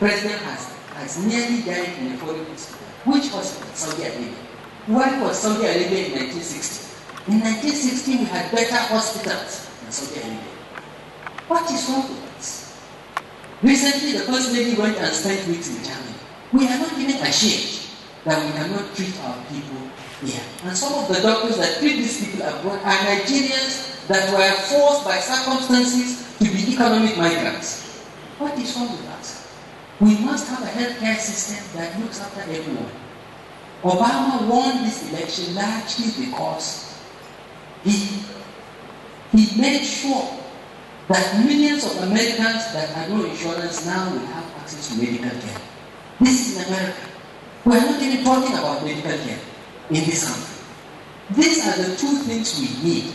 president has nearly died in a foreign hospital. Which hospital? Saudi Arabia. Why was Saudi Arabia in 1960? In 1960, we had better hospitals than Saudi Arabia. What is wrong with us? Recently, the First Lady went and spent weeks in Germany. We are not even ashamed that we cannot treat our people here. And some of the doctors that treat these people abroad are Nigerians that were forced by circumstances to be economic migrants. What is wrong with us? We must have a healthcare system that looks after everyone. Obama won this election largely because he made sure that millions of Americans that had no insurance now will have access to medical care. This is in America. We are not even talking about medical care in this country. These are the two things we need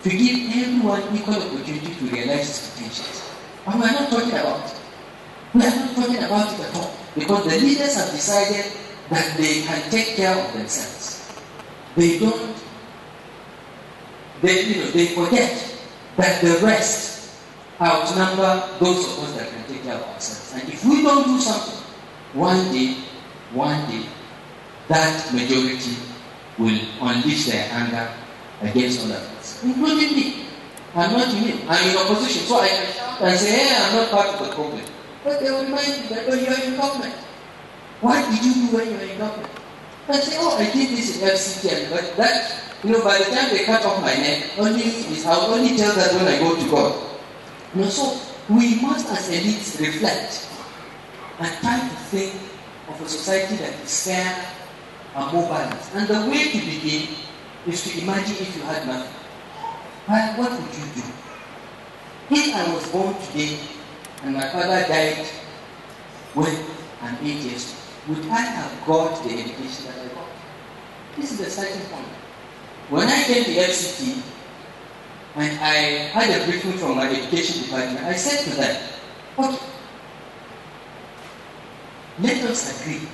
to give everyone equal opportunity to realize his potentials. And we are not talking about it. We are not talking about it at all. Because the leaders have decided that they can take care of themselves. They forget that the rest outnumber those of us that can take care of ourselves. And if we don't do something, one day, that majority will unleash their anger against all of us, including me. I'm not you. I'm in opposition, so I can shout and say, hey, I'm not part of the problem. But they will remind me that, oh, you're in government. What did you do when you were in government? I say, oh, I did this in FCT, but that, by the time they cut off my neck, I'll only tell that when I go to God. So we must as elites reflect and try to think of a society that is fair and more balanced. And the way to begin is to imagine if you had nothing. What would you do? If I was born today and my father died when I'm 8 years old, would I have got the education that I got? This is the starting point. When I came to FCT and I had a briefing from my education department, I said to them, okay, let us agree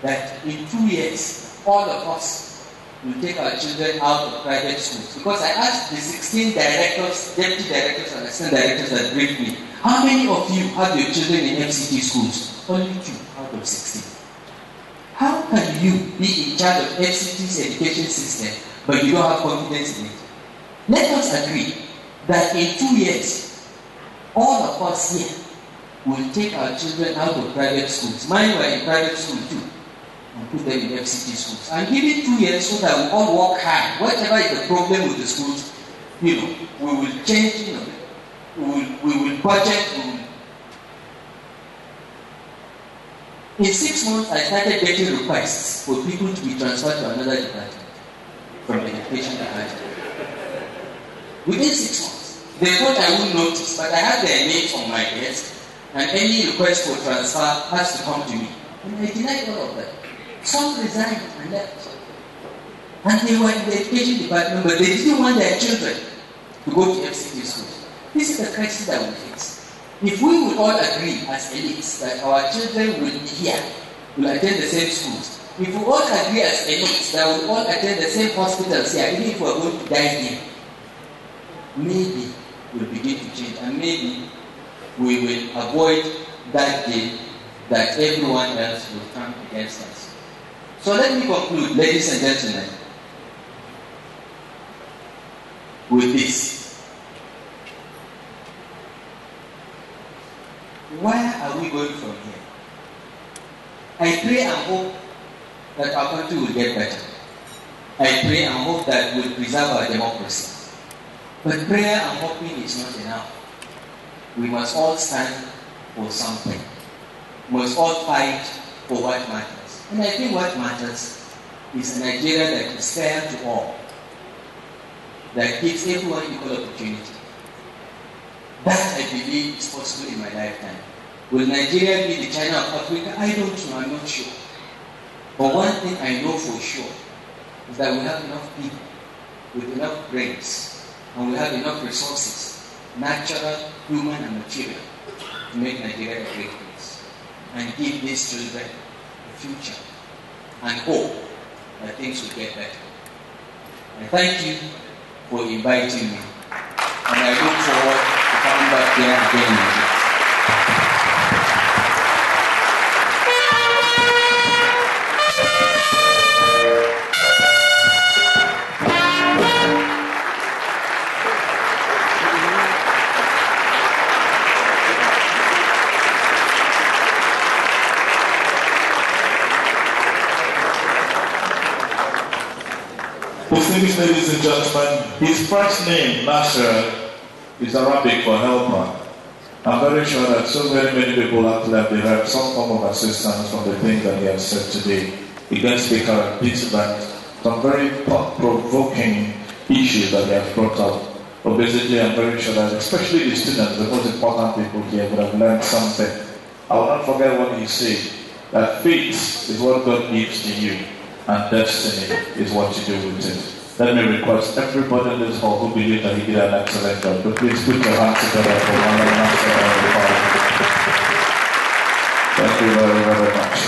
that in 2 years, all of us will take our children out of private schools. Because I asked the 16 directors, deputy directors, and assistant directors that briefed me, how many of you have your children in FCT schools? Only 2 out of 16. How can you be in charge of FCT's education system, but you don't have confidence in it? Let us agree that in 2 years, all of us here will take our children out of private schools. Mine were in private school too, and put them in FCT schools. And give it 2 years so that we all work hard. Whatever is the problem with the schools, we will change, we will budget, In 6 months, I started getting requests for people to be transferred to another department from the education department. Within 6 months, they thought I wouldn't notice, but I had their names on my desk, and any request for transfer has to come to me. And I denied all of them. Some resigned and left. And they were in the education department, but they didn't want their children to go to FCT schools. This is the crisis that we face. If we would all agree as elites that our children will be here, will attend the same schools, if we all agree as elites that we will all attend the same hospitals here, even if we are going to die here, maybe we'll begin to change, and maybe we will avoid that day that everyone else will come against us. So let me conclude, ladies and gentlemen, with this. Where are we going from here? I pray and hope that our country will get better. I pray and hope that we'll preserve our democracy. But prayer and hoping is not enough. We must all stand for something. We must all fight for what matters. And I think what matters is a Nigeria that is fair to all, that gives everyone equal opportunity. That, I believe, is possible in my lifetime. Will Nigeria be the China of Africa? I don't know, I'm not sure. But one thing I know for sure is that we have enough people with enough brains, and we have enough resources, natural, human, and material, to make Nigeria a great place and give these children a future and hope that things will get better. I thank you for inviting me, and I look forward to coming back here again. Distinguished ladies and gentlemen, his first name, Nasser, is Arabic for helper. I'm very sure that so very many people have left derived some form of assistance from the things that he has said today. The guest speaker and participant, some very thought-provoking issues that he has brought up. But basically, I'm very sure that especially the students, the most important people here, would have learned something. I will not forget what he said, that fate is what God gives to you, and destiny is what you do with it. Let me request everybody in this hall who believe that he did an excellent job, but please put your hands together for one another. Thank you very, very much.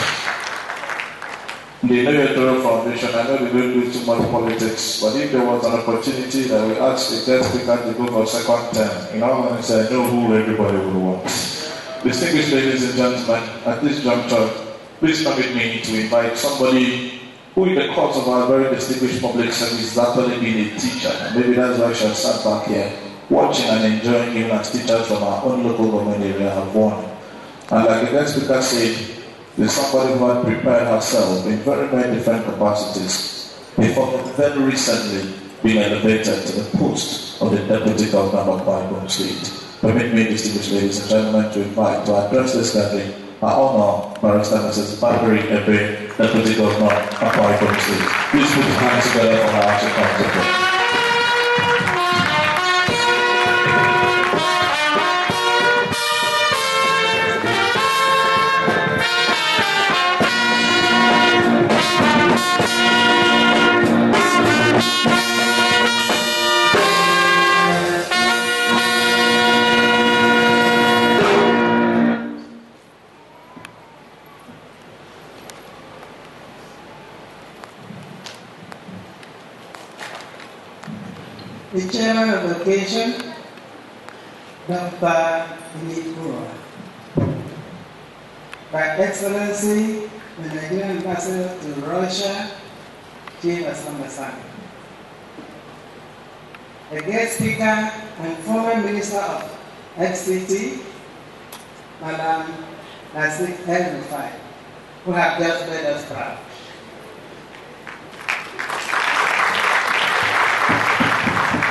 The Innovator Foundation, I know they don't do too much politics, but if there was an opportunity that we ask the guest speaker to go for second term, in all honesty, I know who everybody would want. Distinguished ladies and gentlemen, at this juncture, please permit me to invite somebody who in the course of our very distinguished public service has actually been a teacher. Maybe that's why she has sat back here, watching and enjoying even as teachers from our own local government area have won. And like the guest speaker said, there's somebody who had prepared herself in very, very different capacities before very recently being elevated to the post of the Deputy Governor of Akwa Ibom State. Permit me, distinguished ladies and gentlemen, to invite to address this gathering our honor, Barrister Mrs. Bakari Ebe, Deputy Governor of Akwa Ibom State. Please put your hands together for her as she comes to the The Chairman of the occasion, Dr. Inikura. By Excellency, the Nigerian Ambassador to Russia, Chief Asambasani. The guest speaker and former Minister of FCT, Madam Nasik El-Rufai, who have just made us proud.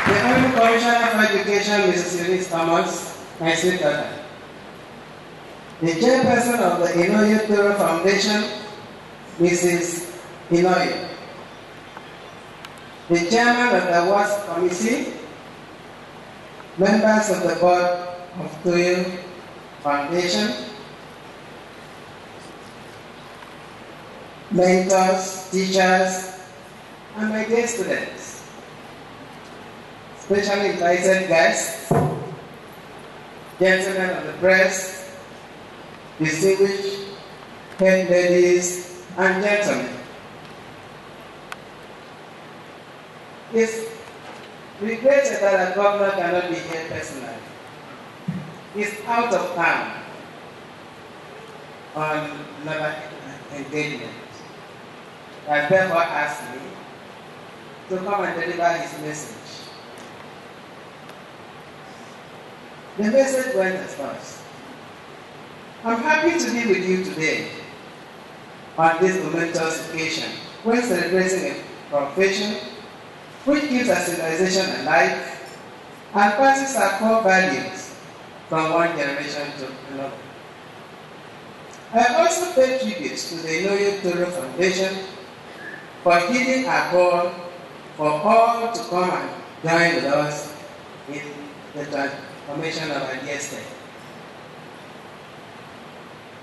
The Honorable Commissioner for Education, Mrs. Eunice Thomas, my sweet daughter. The Chairperson of the Inoyo Toro Foundation, Mrs. Inoyo. The Chairman of the Awards Committee, members of the Board of Toyo Foundation, mentors, teachers, and my dear students. Specially invited guests, gentlemen of the press, distinguished head ladies and gentlemen. It's regretted that a governor cannot be here personally. He's out of town on another engagement. I therefore asked me to come and deliver his message. The message went as follows. I'm happy to be with you today on this momentous occasion when celebrating a profession which keeps our civilization alive and passes our core values from one generation to another. I also pay tribute to the Inoyo Toro Foundation for heeding our call for all to come and join with us in the transformation of our dear state.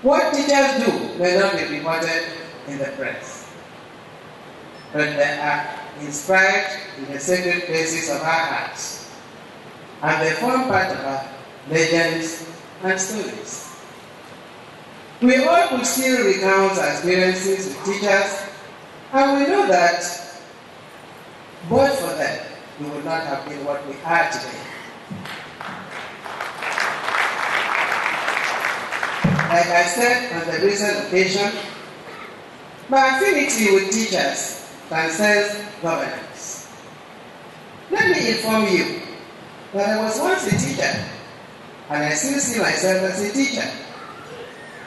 What teachers do may not be reported in the press, but they are inscribed in the sacred places of our hearts, and they form part of our legends and stories. We all could still recount our experiences with teachers, and we know that but for them, we would not have been what we are today. Like I said on the recent occasion, my affinity with teachers transcends governance. Let me inform you that I was once a teacher, and I still see myself as a teacher.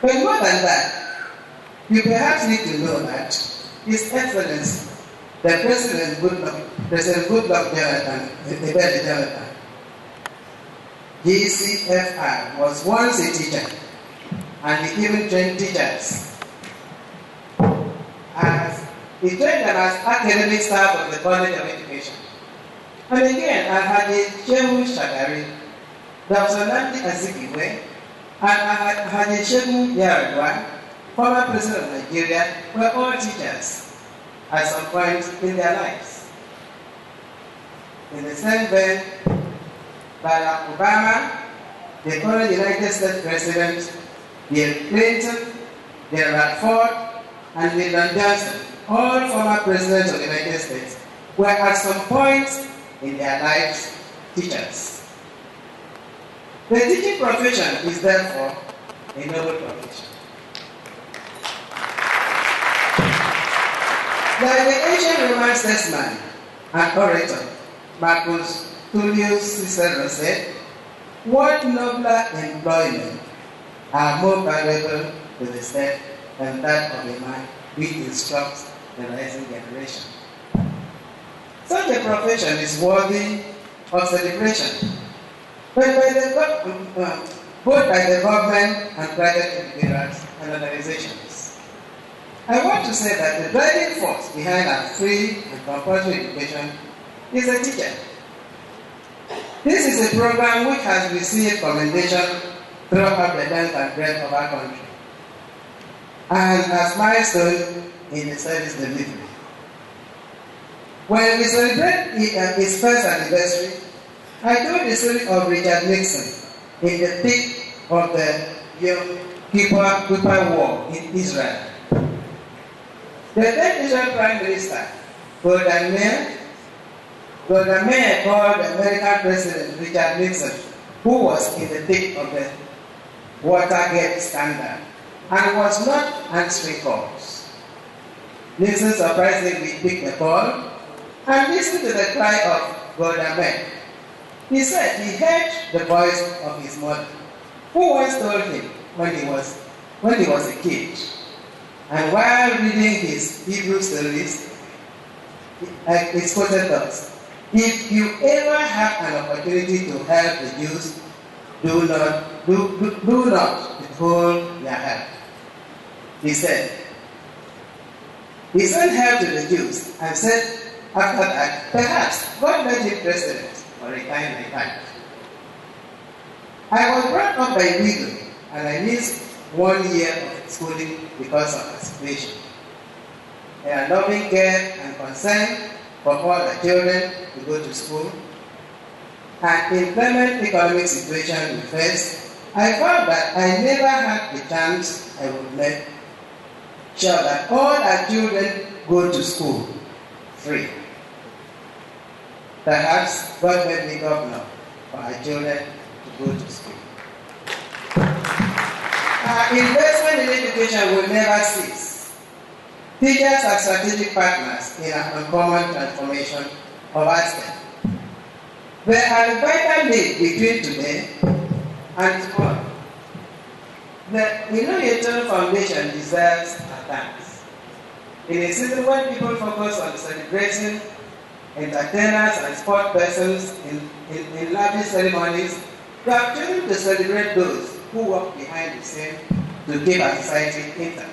But more than that, you perhaps need to know that His Excellency, the President Goodluck President Goodluck Jonathan, GCFR, was once a teacher, and he even trained teachers. As he trained them as academic staff of the College of Education. And again, Alhaji Shehu Shagari, Dr. Nnamdi Azikiwe, and Alhaji Shehu Yaradua, former president of Nigeria, were all teachers at some point in their lives. In the same vein, Barack Obama, the current United States President, Bill Clinton, Gerald Ford, and Lyndon Johnson, all former presidents of the United States, were at some point in their lives teachers. The teaching profession is therefore a noble profession. Like the ancient Roman statesman and orator Marcus Tullius Cicero said, "What nobler employment are more valuable to the state than that of a man who instructs the rising generation." Such a profession is worthy of celebration, but both by the government and private individuals and organizations. I want to say that the driving force behind our free and compulsory education is a teacher. This is a program which has received commendation throughout the length and breadth of our country, and as milestone in the service delivery. When we celebrate its first anniversary, I told the story of Richard Nixon in the thick of the Yom Kippur War in Israel. The then Israel Prime Minister, Golda Meir, called the American President Richard Nixon, who was in the thick of the Watergate scandal and was not answering calls. Nixon surprisingly picked the call and listened to the cry of Golda Meir. He said he heard the voice of his mother, who once told him when he was a kid. And while reading his Hebrew stories, it's quoted thus: "If you ever have an opportunity to help the Jews, do not withhold your help." He said, he sent help to the Jews and said after that, perhaps God made him president for a time like that. I was brought up by a widow, and I missed 1 year of schooling because of her situation. Her loving care and concern for all the children to go to school, and inclement economic situation we face, I found that I never had the chance I would make sure that all our children go to school free. Perhaps God made me governor for our children to go to school. Our investment in education will never cease. Teachers are strategic partners in our uncommon transformation of our state. There are a vital link between today and tomorrow. The Innovator Foundation deserves our thanks. In a season when people focus on celebrating entertainers and sport persons in lavish ceremonies, we have chosen to celebrate those who work behind the scene to keep our society intact.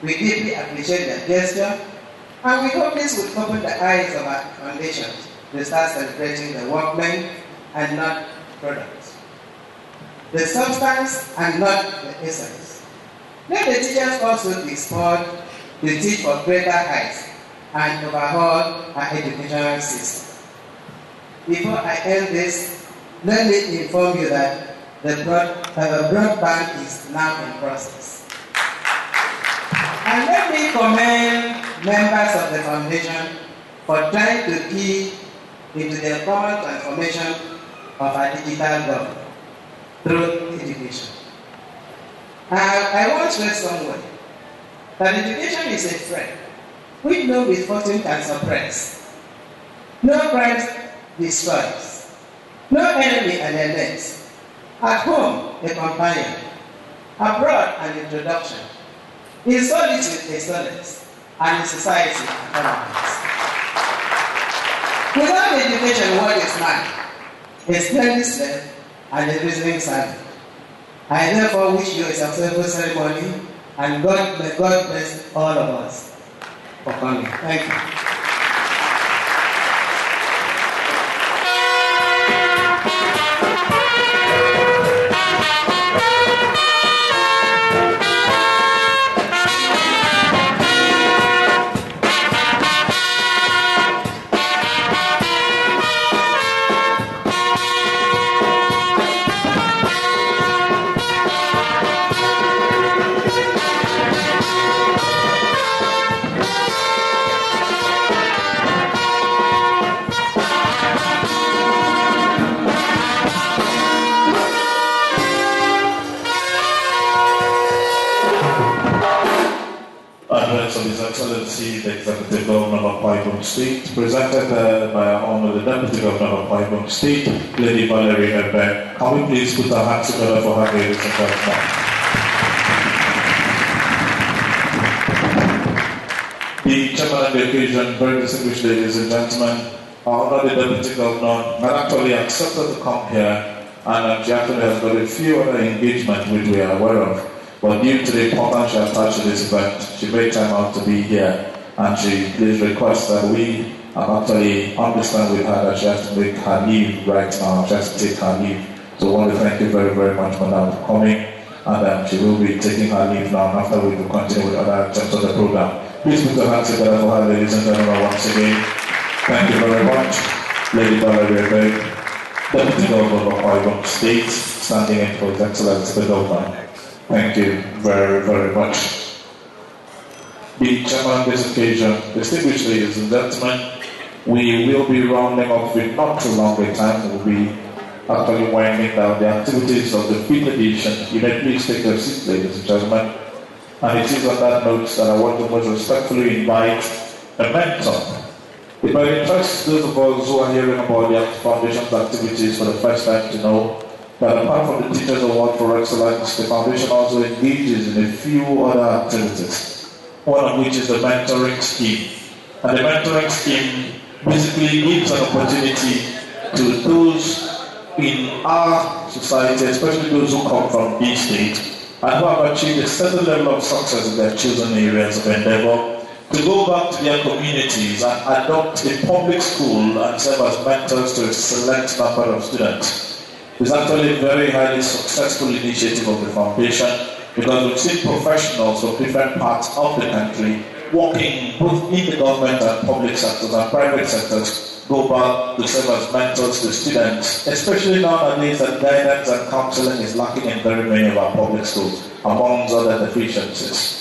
We deeply appreciate their gesture, and we hope this will open the eyes of our foundation to start celebrating the workmen and not products, the substance and not the essence. Let the teachers also be inspired to teach for greater heights and overhaul our educational system. Before I end this, let me inform you that the broadband is now in process. And let me commend members of the foundation for trying to key into the common transformation of our digital government through education. I once read somewhere that education is a friend which no misfortune can suppress. No crime destroys. No enemy alienates. At home, a companion. Abroad, an introduction. In solitude, a solace. And in society, a tolerance. Without education, what is man? It's clearly said and the reasoning silent. I therefore wish you a successful ceremony, and may God bless all of us for coming. Thank you. Address of His Excellency, the Executive Governor of Akwa Ibom State, presented by our Honor, the Deputy Governor of Akwa Ibom State, Lady Valerie Ebeng. Can we please put our hands together for her, ladies and gentlemen? The chairman of the occasion, very distinguished ladies and gentlemen, our Honor, the Deputy Governor, had actually accepted to come here, and she actually has got a few other engagements which we are aware of. But due to the importance she attached to this event, she made time out to be here, and she please request that we actually understand with her that she has to make her leave right now. She has to take her leave. So I want to thank you very, very much, Madam, for coming, and she will be taking her leave now. And after we will continue with other items of the program. Please put your hands together for her, ladies and gentlemen, once again. Thank you very much, Lady Valerie Ebeng, Deputy Governor of Akwa Ibom State, standing in for His Excellency the Governor. Thank you very, very much. The chairman of this occasion, distinguished ladies and gentlemen, we will be rounding off in not too long a time. We'll be actually winding down the activities of the 5th edition. You may please take your seats, ladies and gentlemen. And it is on that note that I want to most respectfully invite a mentor. It might interest those of us who are hearing about the Foundation's activities for the first time to know that apart from the Teachers Award for Excellence, the Foundation also engages in a few other activities, one of which is the mentoring scheme. And the mentoring scheme basically gives an opportunity to those in our society, especially those who come from B State, and who have achieved a certain level of success in their chosen areas of endeavor, to go back to their communities and adopt a public school and serve as mentors to a select number of students. It's actually a very highly successful initiative of the Foundation, because we've seen professionals from different parts of the country working both in the government and public sectors and private sectors go back to serve as mentors to students, especially nowadays that guidance and counseling is lacking in very many of our public schools, amongst other deficiencies.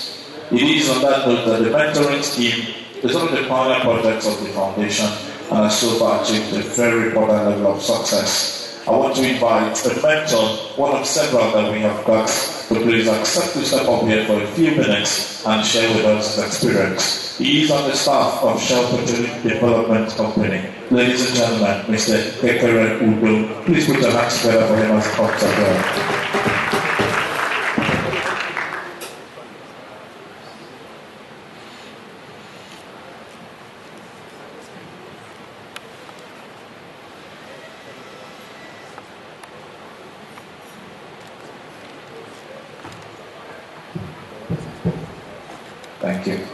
It is on that note that the mentoring scheme is one of the pioneer projects of the Foundation and has so far achieved a very important level of success. I want to invite the mentor, one of several that we have got, to please accept to step up here for a few minutes and share with us his experience. He is on the staff of Shell Petroleum Development Company. Ladies and gentlemen, Mr. Akwa Ibom, please put your hands together for him as he comes up here. Thank you.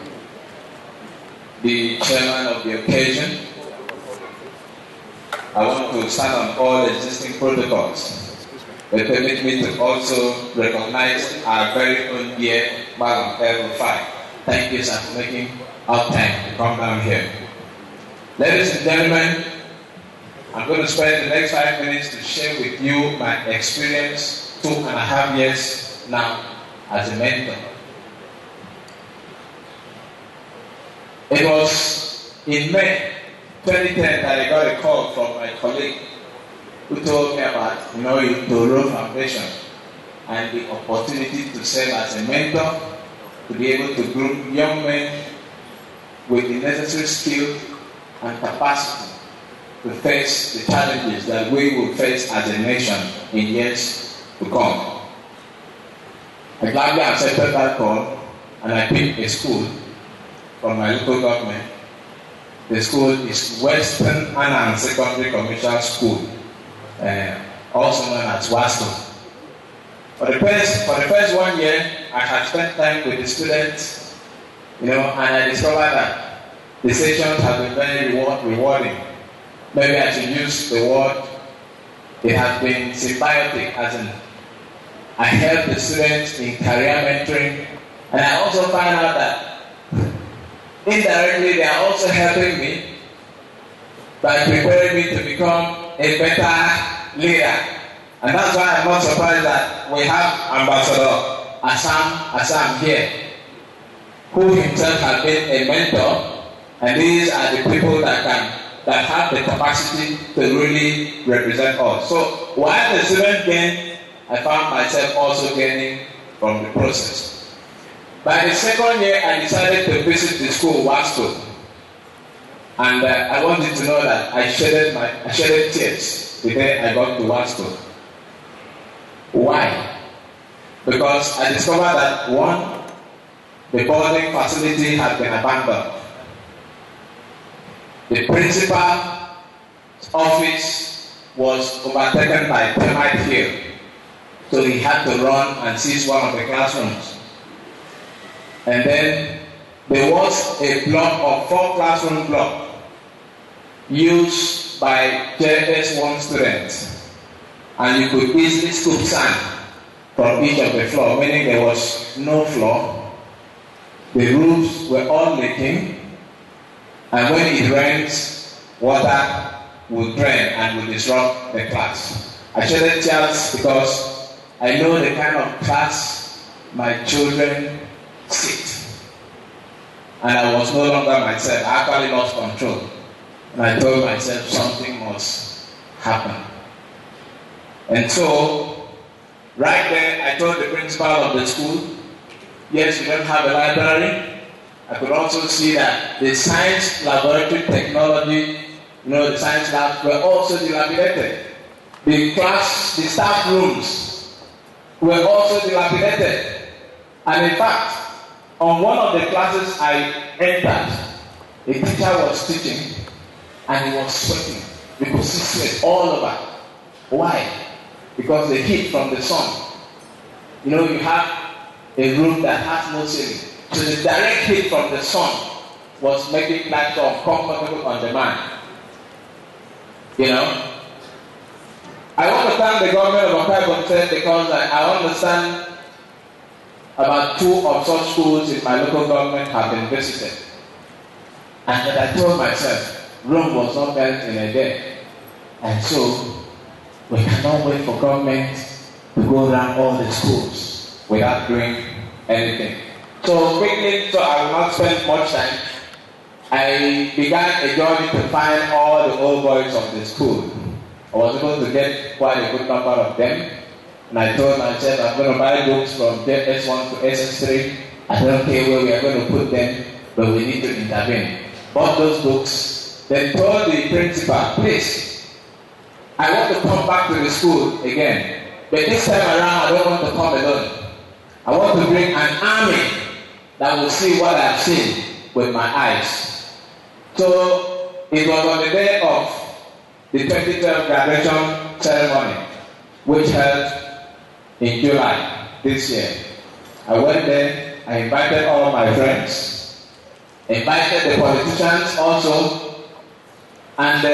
The chairman of the occasion, I want to stand on all existing protocols. They permit me to also recognize our very own dear Madam L5. Thank you, sir, for making our time to come down here. Ladies and gentlemen, I'm going to spend the next 5 minutes to share with you my experience 2.5 years now as a mentor. It was in May 2010 that I got a call from my colleague who told me about the Toro Foundation and the opportunity to serve as a mentor, to be able to groom young men with the necessary skill and capacity to face the challenges that we will face as a nation in years to come. I gladly accepted that call and I picked a school from my local government the school is Western Annan Secondary Commercial School, also known as WASCO. For the first 1 year, I had spent time with the students, and I discovered that the sessions have been very rewarding. Maybe I should use the word, it has been symbiotic, as in I help the students in career mentoring, and I also find out that indirectly they are also helping me by preparing me to become a better leader. And that's why I'm not surprised that we have Ambassador Assam here, who himself has been a mentor, and these are the people that have the capacity to really represent us. So while the students gain, I found myself also gaining from the process. By the second year, I decided to visit the school, WASCO, and I wanted to know that I shedded tears the day I got to WASCO. Why? Because I discovered that one, the boarding facility had been abandoned. The principal's office was overtaken by termite hill, so he had to run and seize one of the classrooms. And then there was a block of 4 classroom blocks used by JS1 students, and you could easily scoop sand from each of the floor, meaning there was no floor. The roofs were all leaking, and when it rains, water would drain and would disrupt the class. I shedded tears because I know the kind of class my children sit, and I was no longer myself. I actually lost control, and I told myself something must happen. And so, right there, I told the principal of the school, yes, we don't have a library. I could also see that the science laboratory technology, the science labs were also dilapidated. The staff rooms were also dilapidated. And in fact, on one of the classes I entered, a teacher was teaching and he was sweating. You could see sweat all over. Why? Because the heat from the sun. You have a room that has no ceiling. So the direct heat from the sun was making life uncomfortable on the man. I want to thank the government of Akwa Ibom because I understand about 2 of such schools in my local government have been visited. And then I told myself, Rome was not built in a day. And so, we cannot wait for government to go around all the schools without doing anything. So quickly, so I will not spend much time, I began a journey to find all the old boys of the school. I was able to get quite a good number of them. And I told myself, I'm going to buy books from S1 to SS3. I don't care where we are going to put them, but we need to intervene. Bought those books, then told the principal, please, I want to come back to the school again. But this time around, I don't want to come alone. I want to bring an army that will see what I've seen with my eyes. So it was on the day of the 2012 graduation ceremony, which held in July this year. I went there, I invited all my friends, invited the politicians also, and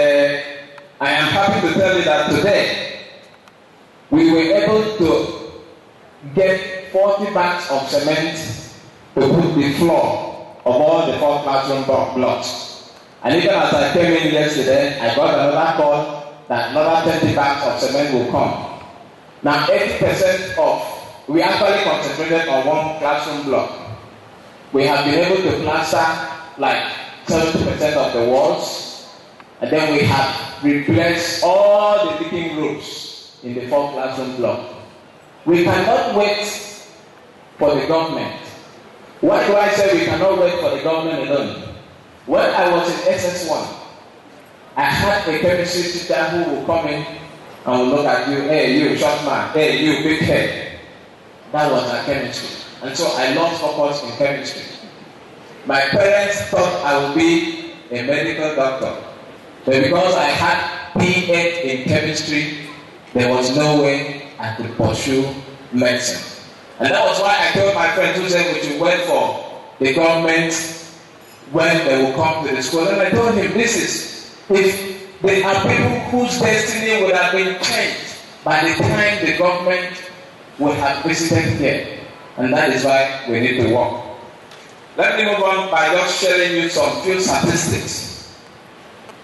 I am happy to tell you that today we were able to get 40 bags of cement to put the floor of all the 4 classroom blocks. And even as I came in yesterday, I got another call that another 20 bags of cement will come. Now 80% of, we actually concentrated on 1 classroom block. We have been able to plaster like 70% of the walls, and then we have replaced all the leaking roofs in the 4 classroom block. We cannot wait for the government. Why do I say we cannot wait for the government alone? When I was in SS1, I had a chemistry teacher who will come in and will look at you, hey, you short man, hey, you big head. That was our chemistry. And so I lost focus in chemistry. My parents thought I would be a medical doctor. But because I had PhD in chemistry, there was no way I could pursue medicine. And that was why I told my friends who said we should wait for the government when they will come to the school. And I told him, this is, if there are people whose destiny would have been changed by the time the government would have visited here. And that is why we need to work. Let me move on by just sharing you some few statistics,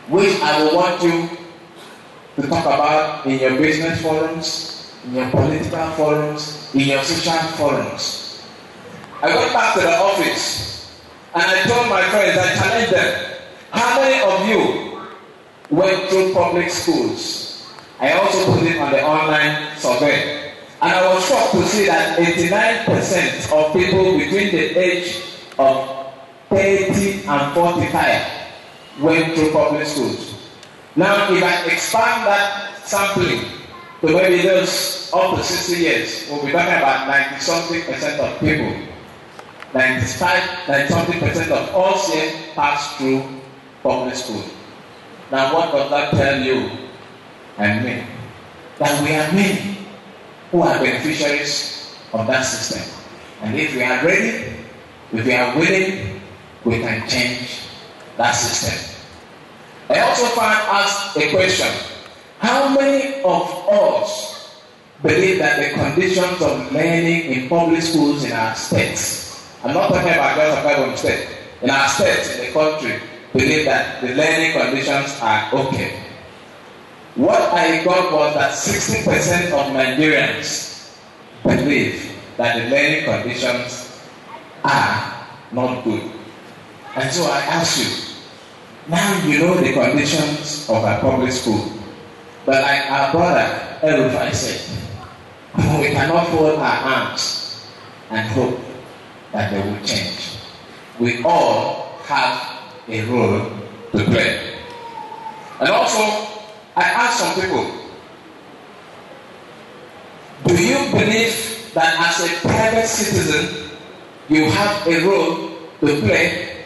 which I will want you to talk about in your business forums, in your political forums, in your social forums. I went back to the office and I told my friends, I challenged them, how many of you went through public schools? I also put it on the online survey. And I was shocked to see that 89% of people between the age of 30 and 45 went through public schools. Now, if I expand that sampling to maybe those up to 60 years, we'll be talking about 90-something% of people. 90-something% of us here pass through public school. Now, what does that tell you and me? That we are many who are beneficiaries of that system. And if we are ready, if we are willing, we can change that system. I also asked a question. How many of us believe that the conditions of learning in public schools in our states, I'm not talking about just Akwa Ibom state, in our states, in the country, believe that the learning conditions are okay? What I got was that 60% of Nigerians believe that the learning conditions are not good. And so I ask you, now you know the conditions of our public school. But like our brother Erufai said, we cannot fold our arms and hope that they will change. We all have a role to play. And also, I asked some people, do you believe that as a private citizen, you have a role to play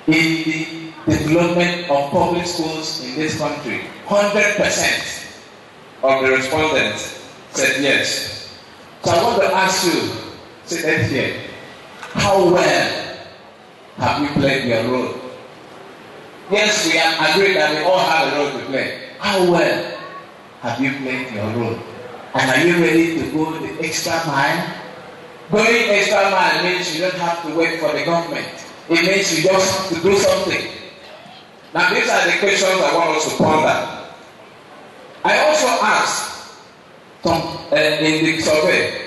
in the development of public schools in this country? 100% of the respondents said yes. So I want to ask you, sit right here, how well have you played your role? Yes, we have agreed that we all have a role to play. How well have you played your role? And are you ready to go the extra mile? Going extra mile means you don't have to wait for the government. It means you just have to do something. Now these are the questions I want us to ponder. I also asked in the survey,